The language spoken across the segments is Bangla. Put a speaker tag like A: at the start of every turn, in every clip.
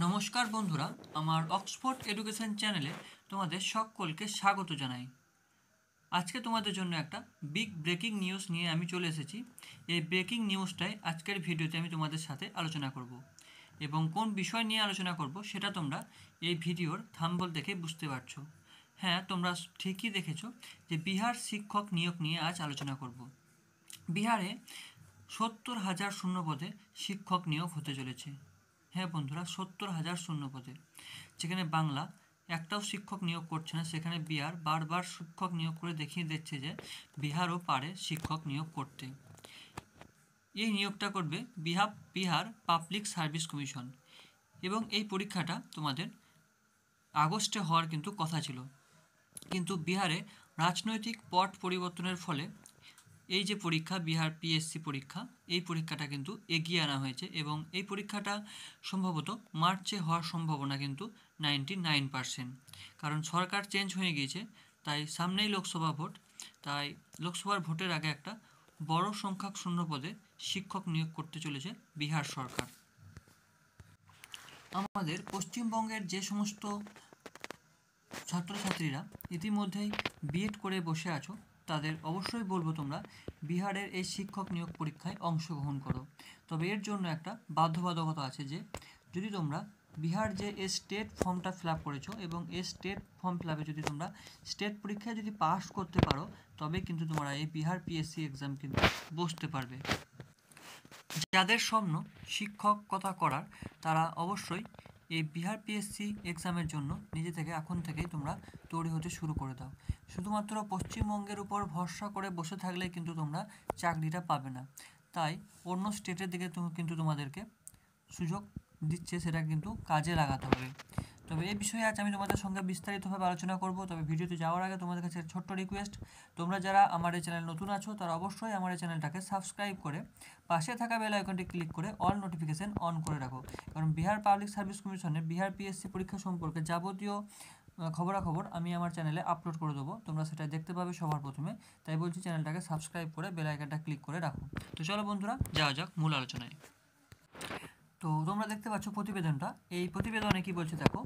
A: নমস্কার বন্ধুরা, আমার অক্সফোর্ড এডুকেশন চ্যানেলে তোমাদের সকলকে স্বাগত জানাই। আজকে তোমাদের জন্য একটা বিগ ব্রেকিং নিউজ নিয়ে আমি চলে এসেছি। এই ব্রেকিং নিউজটাই আজকের ভিডিওতে আমি তোমাদের সাথে আলোচনা করব, এবং কোন বিষয় নিয়ে আলোচনা করব সেটা তোমরা এই ভিডিওর থাম্বনেল দেখে বুঝতে পারছো। হ্যাঁ, তোমরা ঠিকই দেখেছো যে বিহার শিক্ষক নিয়োগ নিয়ে আজ আলোচনা করব। বিহারে 70,000 শূন্যপদে শিক্ষক নিয়োগ হতে চলেছে। হ্যাঁ বন্ধুরা, 70,000 শূন্যপদে। যেখানে বাংলা একটাও শিক্ষক নিয়োগ করছে না, সেখানে বিহার বারবার শিক্ষক নিয়োগ করে দেখিয়ে দিচ্ছে যে বিহারও পারে শিক্ষক নিয়োগ করতে। এই নিয়োগটা করবে বিহার পাবলিক সার্ভিস কমিশন, এবং এই পরীক্ষাটা তোমাদের আগস্টে হওয়ার কিন্তু কথা ছিল। কিন্তু বিহারে রাজনৈতিক পট পরিবর্তনের ফলে এই যে পরীক্ষা, বিহার পিএসসি পরীক্ষা, এই পরীক্ষাটা কিন্তু এগিয়ে আনা হয়েছে, এবং এই পরীক্ষাটা সম্ভবত মার্চে হওয়ার সম্ভাবনা কিন্তু 99%। কারণ সরকার চেঞ্জ হয়ে গিয়েছে, তাই সামনেই লোকসভা ভোট। তাই লোকসভার ভোটের আগে একটা বড় সংখ্যক শূন্যপদে শিক্ষক নিয়োগ করতে চলেছে বিহার সরকার। আমাদের পশ্চিমবঙ্গের যে সমস্ত ছাত্রছাত্রীরা ইতিমধ্যেই বিএড করে বসে আছো, তাদের অবশ্যই বলবো তোমরা বিহারের এই শিক্ষক নিয়োগ পরীক্ষায় অংশগ্রহণ করো। তবে এর জন্য একটা বাধ্যবাধকতা আছে যে যদি তোমরা বিহার যে স্টেট ফর্মটা ফিল আপ করেছো, এবং এই স্টেট ফর্ম ফিল আপে যদি তোমরা স্টেট পরীক্ষায় যদি পাস করতে পারো, তবে কিন্তু তোমরা এই বিহার পিএসসি এক্সাম কিন্তু বসতে পারবে। যাদের স্বপ্ন শিক্ষকতা করার, তারা অবশ্যই এই বিহার পিএসসি এক্সামের জন্য নিজে থেকে এখন থেকেই তোমরা তৈরি হতে শুরু করে দাও। শুধুমাত্র পশ্চিমবঙ্গের উপর ভরসা করে বসে থাকলে কিন্তু তোমরা চাকরিটা পাবে না। তাই অন্য স্টেটের দিকে কিন্তু তোমাদেরকে সুযোগ দিচ্ছে, সেটা কিন্তু কাজে লাগাতে হবে। তবে এই বিষয়ে আজ আমি তোমাদের সঙ্গে বিস্তারিতভাবে আলোচনা করব। তবে ভিডিওতে যাওয়ার আগে তোমাদের কাছে ছোট্ট রিকোয়েস্ট, তোমরা যারা আমার এই চ্যানেল নতুন আছো, তারা অবশ্যই আমার এই চ্যানেলটাকে সাবস্ক্রাইব করে পাশে থাকা বেল আইকনটি ক্লিক করে অল নোটিফিকেশন অন করে রাখো। কারণ বিহার পাবলিক সার্ভিস কমিশনের বিহার পিএসসি পরীক্ষা সম্পর্কে যাবতীয় খবরাখবর আমি আমার চ্যানেলে আপলোড করে দেবো, তোমরা সেটা দেখতে পাবে সবার প্রথমে। তাই বলছি, চ্যানেলটাকে সাবস্ক্রাইব করে বেল আইকনটা ক্লিক করে রাখো। তো চলো বন্ধুরা, যাওয়া যাক মূল আলোচনায়। তো তোমরা দেখতে পাচ্ছ প্রতিবেদনটা। এই প্রতিবেদনে কি বলছে দেখো।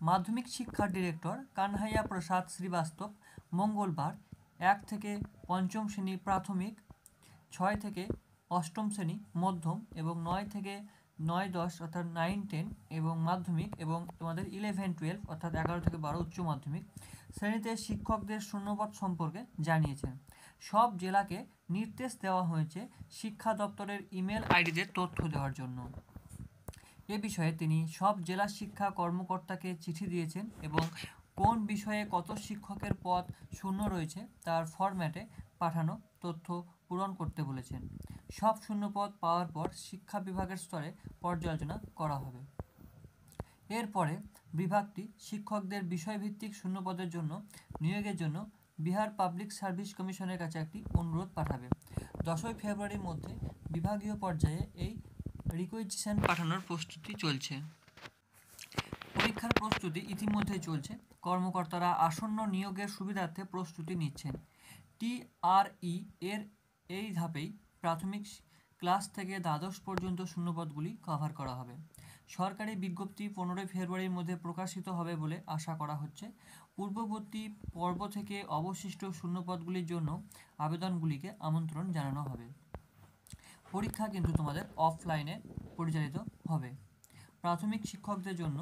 A: মাধ্যমিক শিক্ষার ডিরেক্টর কানহাইয়া প্রসাদ শ্রীবাস্তব মঙ্গলবার 1 থেকে 5ম শ্রেণী প্রাথমিক, 6 থেকে 8ম শ্রেণী মধ্যম, এবং 9 থেকে 9-10 অর্থাৎ 9-10 এবং মাধ্যমিক, এবং তোমাদের 11-12 অর্থাৎ 11 থেকে 12 উচ্চ মাধ্যমিক শ্রেণীতে শিক্ষকদের শূন্যপদ সম্পর্কে জানিয়েছেন। সব জেলাকে নির্দেশ দেওয়া হয়েছে শিক্ষা দপ্তরের ইমেল আইডিতে তথ্য দেওয়ার জন্য। এ বিষয়ে তিনি সব জেলা শিক্ষা কর্মকর্তাকে চিঠি দিয়েছেন, এবং কোন বিষয়ে কত শিক্ষকের পদ শূন্য রয়েছে তার ফরম্যাটে পাঠানো তথ্য পূরণ করতে বলেছেন। সব শূন্যপদ পাওয়ার পর শিক্ষা বিভাগের স্তরে পর্যালোচনা করা হবে। এরপরে বিভাগটি শিক্ষকদের বিষয়ভিত্তিক শূন্যপদের জন্য নিয়োগের জন্য বিহার পাবলিক সার্ভিস কমিশনের কাছে একটি অনুরোধ পাঠাবে। 10ই ফেব্রুয়ারির মধ্যে বিভাগীয় পর্যায়ে এই রিকুইজিশন পাঠানোর প্রস্তুতি চলছে। পরীক্ষার প্রস্তুতি ইতিমধ্যেই চলছে। কর্মকর্তারা আসন্ন নিয়োগের সুবিধার্থে প্রস্তুতি নিচ্ছেন। টিআরই এর এই ধাপেই প্রাথমিক ক্লাস থেকে দ্বাদশ পর্যন্ত শূন্যপদগুলি কভার করা হবে। সরকারি বিজ্ঞপ্তি 15ই ফেব্রুয়ারির মধ্যে প্রকাশিত হবে বলে আশা করা হচ্ছে। পূর্ববর্তী পর্ব থেকে অবশিষ্ট শূন্যপদগুলির জন্য আবেদনগুলিকে আমন্ত্রণ জানানো হবে। পরীক্ষা কিন্তু তোমাদের অফলাইনে পরিচালিত হবে। প্রাথমিক শিক্ষকদের জন্য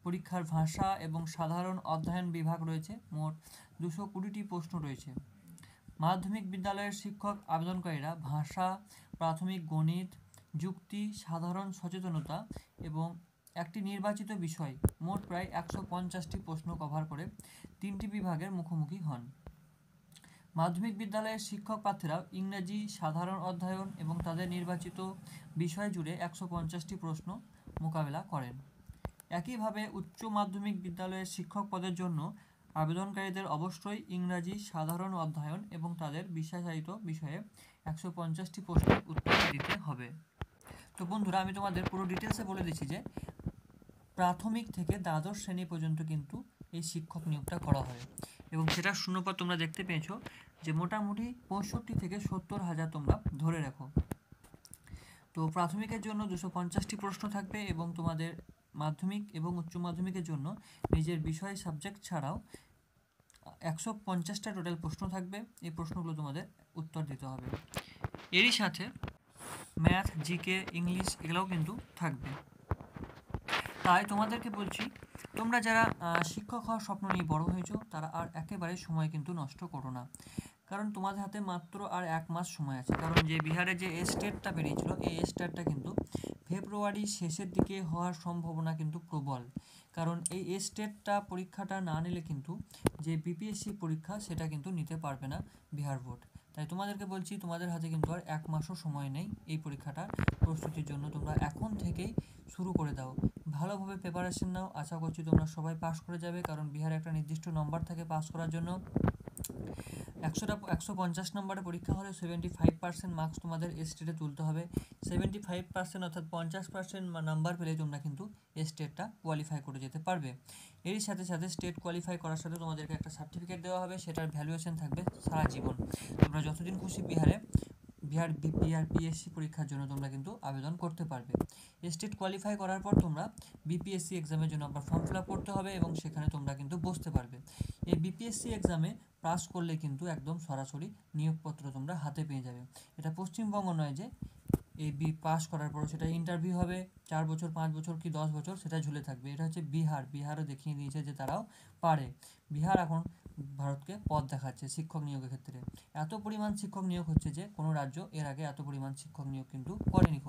A: পরীক্ষার ভাষা এবং সাধারণ অধ্যয়ন বিভাগ রয়েছে। মোট 220টি প্রশ্ন রয়েছে। মাধ্যমিক বিদ্যালয়ের শিক্ষক আবেদনকারীরা ভাষা, প্রাথমিক গণিত, যুক্তি, সাধারণ সচেতনতা এবং একটি নির্বাচিত বিষয়, মোট প্রায় 150টি প্রশ্ন কভার করে 3টি বিভাগের মুখোমুখি হন। মাধ্যমিক বিদ্যালয়ের শিক্ষক প্রার্থীরাও ইংরেজি, সাধারণ অধ্যয়ন এবং তাদের নির্বাচিত বিষয় জুড়ে 150টি প্রশ্ন মোকাবেলা করেন। একইভাবে উচ্চ মাধ্যমিক বিদ্যালয়ের শিক্ষক পদের জন্য আবেদনকারীদের অবশ্যই ইংরাজি, সাধারণ অধ্যয়ন এবং তাদের বিশেষায়িত বিষয়ে 150টি প্রশ্নের উত্তর দিতে হবে। তো বন্ধুরা, আমি তোমাদের পুরো ডিটেলসে বলে দিচ্ছি যে প্রাথমিক থেকে দ্বাদশ শ্রেণী পর্যন্ত কিন্তু এই শিক্ষক নিয়োগটা করা হয়, এবং সেটার শূন্যপদ তোমরা দেখতে পেয়েছো যে মোটামুটি 65 থেকে 70,000 তোমরা ধরে রাখো। তো প্রাথমিকের জন্য 250টি প্রশ্ন থাকবে, এবং তোমাদের মাধ্যমিক এবং উচ্চ মাধ্যমিকের জন্য নিজের বিষয় সাবজেক্ট ছাড়াও 150টা টোটাল প্রশ্ন থাকবে। এই প্রশ্নগুলো তোমাদের উত্তর দিতে হবে। এরই সাথে ম্যাথ, জিকে, ইংলিশ এগুলোও কিন্তু থাকবে। তাই তোমাদেরকে বলছি, তোমরা যারা শিক্ষক হওয়ার স্বপ্ন নিয়ে বড় হয়েছো তারা আর একেবারে সময় কিন্তু নষ্ট করো না, কারণ তোমাদের হাতে মাত্র আর 1 মাস সময় আছে। কারণ যে বিহারে যে স্টেটটা বেরিয়েছিল, এই স্টেটটা কিন্তু ফেব্রুয়ারি শেষের দিকে হওয়ার সম্ভাবনা কিন্তু প্রবল। কারণ এই স্টেটটা পরীক্ষাটা না নিলে কিন্তু যে বিপিএসসি পরীক্ষা সেটা কিন্তু নিতে পারবে না বিহার বোর্ড। তাই তোমাদেরকে বলছি, তোমাদের হাতে কিন্তু আর 1 মাসও সময় নেই এই পরীক্ষাটার প্রস্তুতির জন্য। তোমরা এখন থেকেই শুরু করে দাও, ভালোভাবে প্রিপারেশন নাও। আশা করছি তোমরা সবাই পাস করে যাবে, কারণ বিহারে একটা নির্দিষ্ট নম্বর থাকে পাস করার জন্য। 150 নম্বরের পরীক্ষা হলে 75% মার্কস তোমাদের স্টেটে তুলতে হবে। 75% অর্থাৎ 50% নাম্বার পেলে তোমরা কিন্তু স্টেটটা কোয়ালিফাই করে যেতে পারবে। এরই সাথে সাথে স্টেট কোয়ালিফাই করার সাথে তোমাদেরকে একটা সার্টিফিকেট দেওয়া হবে, সেটার ভ্যালুয়েশন থাকবে সারা জীবন। তোমরা যতদিন খুশি বিহার পিএসসি পরীক্ষার জন্য তোমরা কিন্তু আবেদন করতে পারবে। স্টেট কোয়ালিফাই করার পর তোমরা বিপিএসসি এক্সামের জন্য আবার ফর্ম ফিল আপ করতে হবে এবং সেখানে তোমরা কিন্তু বসতে পারবে। এই বিপিএসসি এক্সামে পাস করলে কিন্তু একদম সরাসরি নিয়োগপত্র তোমরা হাতে পেয়ে যাবে। এটা পশ্চিমবঙ্গ নয় যে এই পাস করার পর সেটা ইন্টারভিউ হবে, 4 বছর 5 বছর কি 10 বছর সেটা ঝুলে থাকবে। এটা হচ্ছে বিহারও দেখিয়ে দিয়েছে যে তারাও পারে। বিহার এখন ভারতকে পথ দেখাচ্ছে শিক্ষক নিয়োগের ক্ষেত্রে। এত পরিমাণ শিক্ষক নিয়োগ হচ্ছে যে কোনো রাজ্য এর আগে এত পরিমাণ শিক্ষক নিয়োগ কিন্তু করেনি।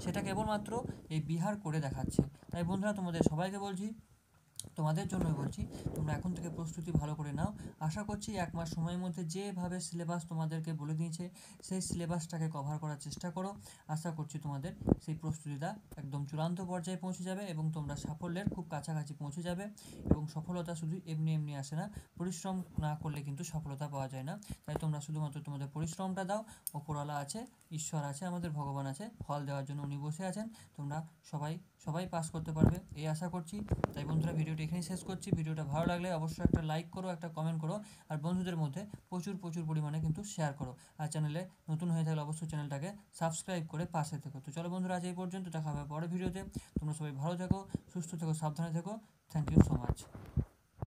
A: সেটা কেবলমাত্র এই বিহার করে দেখাচ্ছে। তাই বন্ধুরা, তোমাদের সবাইকে বলছি, তোমাদের জন্যই বলছি, তোমরা এখন থেকে প্রস্তুতি ভালো করে নাও। আশা করছি 1 মাস সময়ের মধ্যে যেভাবে সিলেবাস তোমাদেরকে বলে দিয়েছে সেই সিলেবাসটাকে কভার করার চেষ্টা করো। আশা করছি তোমাদের সেই প্রস্তুতিটা একদম চূড়ান্ত পর্যায়ে পৌঁছে যাবে এবং তোমরা সাফল্যের খুব কাছাকাছি পৌঁছে যাবে। এবং সফলতা শুধু এমনি এমনি আসে না, পরিশ্রম না করলে কিন্তু সফলতা পাওয়া যায় না। তাই তোমরা শুধুমাত্র তোমাদের পরিশ্রমটা দাও, ওপরওয়ালা আছে, ঈশ্বর আছে, আমাদের ভগবান আছে, ফল দেওয়ার জন্য উনি বসে আছেন। তোমরা সবাই পাস করতে পারবে এই আশা করছি। তাই বন্ধুরা, ভিডিওটি এখানেই শেষ করছি। ভিডিওটা ভালো লাগলে অবশ্যই একটা লাইক করো, একটা কমেন্ট করো, আর বন্ধুদের মধ্যে প্রচুর পরিমাণে কিন্তু শেয়ার করো। আর চ্যানেলে নতুন হয়ে থাকলে অবশ্যই চ্যানেলটাকে সাবস্ক্রাইব করে পাশে থেকো। তো চলো বন্ধুরা, আজ এই পর্যন্ত, দেখা হবে পরের ভিডিওতে। তোমরা সবাই ভালো থেকো, সুস্থ থেকো, সাবধানে থেকো। Thank you so much.